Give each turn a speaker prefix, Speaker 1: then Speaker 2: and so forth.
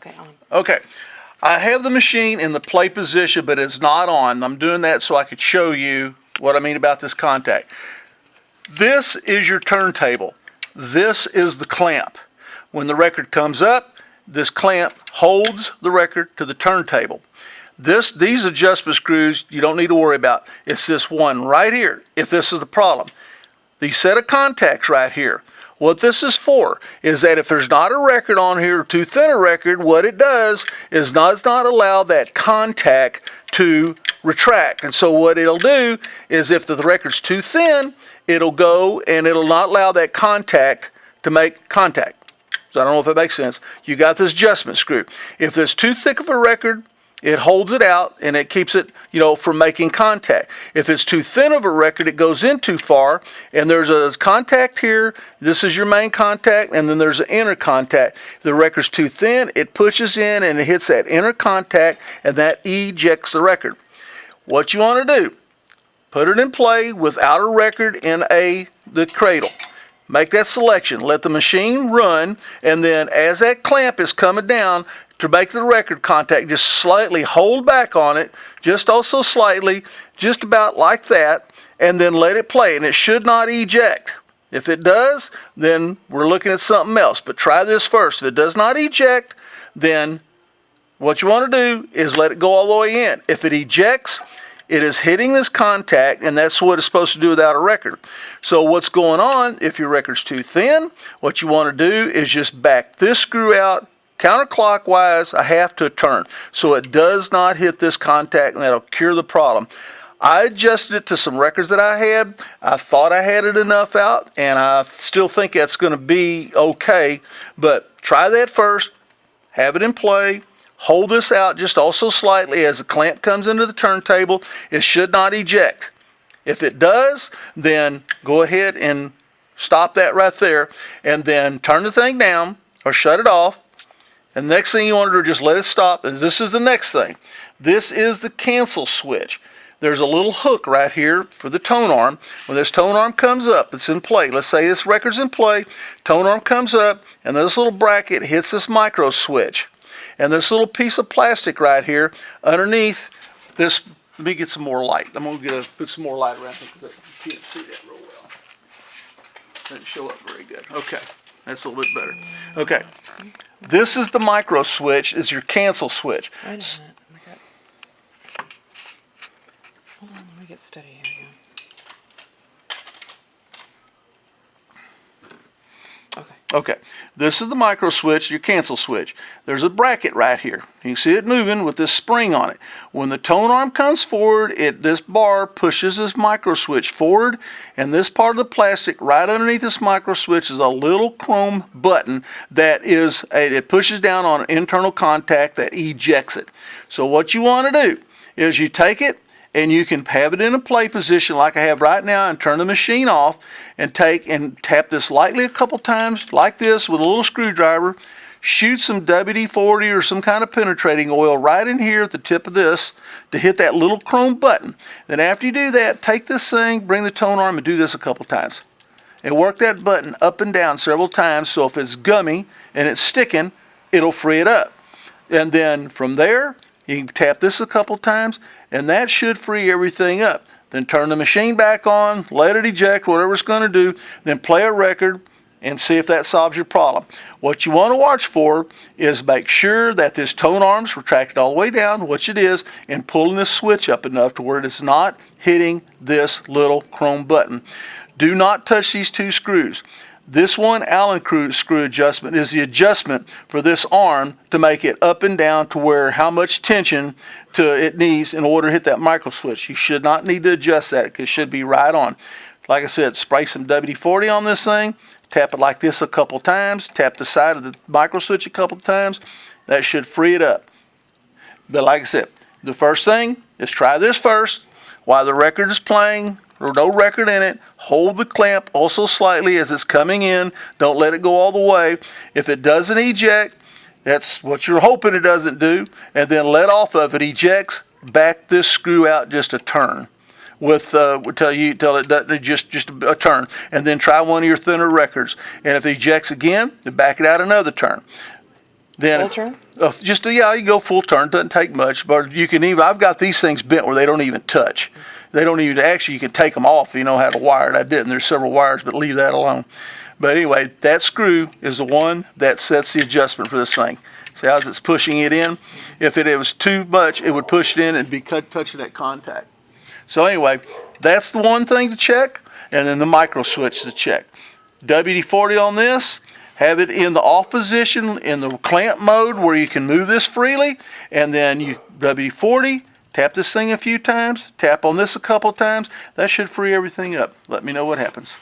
Speaker 1: Okay, on.
Speaker 2: Okay. I have the machine in the play position, but it's not on. I'm doing that so I could show you what I mean about this contact. This is your turntable. This is the clamp. When the record comes up, this clamp holds the record to the turntable. These adjustment screws you don't need to worry about. It's this one right here, if this is the problem. These set of contacts right here. What this is for is that if there's not a record on here, too thin a record, what it does is does not allow that contact to retract. And so what it'll do is if the record's too thin, it'll go and it'll not allow that contact to make contact. So I don't know if that makes sense. You got this adjustment screw. If there's too thick of a record, it holds it out and it keeps it, from making contact. If it's too thin of a record, it goes in too far, and there's a contact here. This is your main contact, and then there's an inner contact. If the record's too thin, it pushes in and it hits that inner contact, and that ejects the record. What you want to do, put it in play without a record in the cradle. Make that selection. Let the machine run, and then as that clamp is coming down, to make the record contact, just slightly hold back on it, just also slightly, just about like that, and then let it play. And it should not eject. If it does, then we're looking at something else. But try this first. If it does not eject, then what you want to do is let it go all the way in. If it ejects, it is hitting this contact, and that's what it's supposed to do without a record. So what's going on, if your record's too thin, what you want to do is just back this screw out, counterclockwise, a half to a turn, so it does not hit this contact, and that'll cure the problem. I adjusted it to some records that I had. I thought I had it enough out, and I still think that's going to be okay, but try that first, have it in play, hold this out just also slightly as the clamp comes into the turntable. It should not eject. If it does, then go ahead and stop that right there, and then turn the thing down or shut it off. And the next thing you want to do is just let it stop. And this is the next thing. This is the cancel switch. There's a little hook right here for the tone arm. When this tone arm comes up, it's in play. Let's say this record's in play. Tone arm comes up, and this little bracket hits this micro switch. And this little piece of plastic right here underneath this. Let me get some more light. I'm going to put some more light around here because I can't see that real well. Doesn't show up very good. Okay. That's a little bit better. Okay. This is the micro switch, is your cancel switch.
Speaker 1: Wait a minute. Oh my God. Hold on, let me get steady here again.
Speaker 2: Okay. This is the micro switch, your cancel switch. There's a bracket right here. You see it moving with this spring on it. When the tone arm comes forward, this bar pushes this micro switch forward, and this part of the plastic right underneath this micro switch is a little chrome button that it pushes down on an internal contact that ejects it. So what you want to do is you take it, and you can have it in a play position like I have right now and turn the machine off and tap this lightly a couple times like this with a little screwdriver, shoot some WD-40 or some kind of penetrating oil right in here at the tip of this to hit that little chrome button. Then after you do that, take this thing, bring the tone arm and do this a couple times. And work that button up and down several times so if it's gummy and it's sticking, it'll free it up. And then from there, you can tap this a couple times, and that should free everything up. Then turn the machine back on, let it eject, whatever it's going to do, then play a record and see if that solves your problem. What you want to watch for is make sure that this tone arm's retracted all the way down, which it is, and pulling this switch up enough to where it is not hitting this little chrome button. Do not touch these two screws. This one Allen screw adjustment is the adjustment for this arm to make it up and down to where how much tension it needs in order to hit that micro switch. You should not need to adjust that because it should be right on. Like I said, spray some WD-40 on this thing, tap it like this a couple times, tap the side of the micro switch a couple times. That should free it up. But like I said, the first thing is try this first while the record is playing. Or no record in it, hold the clamp also slightly as it's coming in. Don't let it go all the way. If it doesn't eject, that's what you're hoping it doesn't do. And then let off of it, ejects, back this screw out just a turn. Till it doesn't, just a turn. And then try one of your thinner records. And if it ejects again, then back it out another turn. Then
Speaker 1: Full turn?
Speaker 2: yeah, you go full turn. Doesn't take much, but you can even. I've got these things bent where they don't even touch. They don't even actually. You can take them off if you know how to wire it. I didn't. There's several wires, but leave that alone. But anyway, that screw is the one that sets the adjustment for this thing. See how it's pushing it in? If it was too much, it would push it in and be touching that contact. So anyway, that's the one thing to check, and then the micro switch to check. WD-40 on this. Have it in the off position in the clamp mode where you can move this freely, and then you WD-40, tap this thing a few times, tap on this a couple times. That should free everything up. Let me know what happens.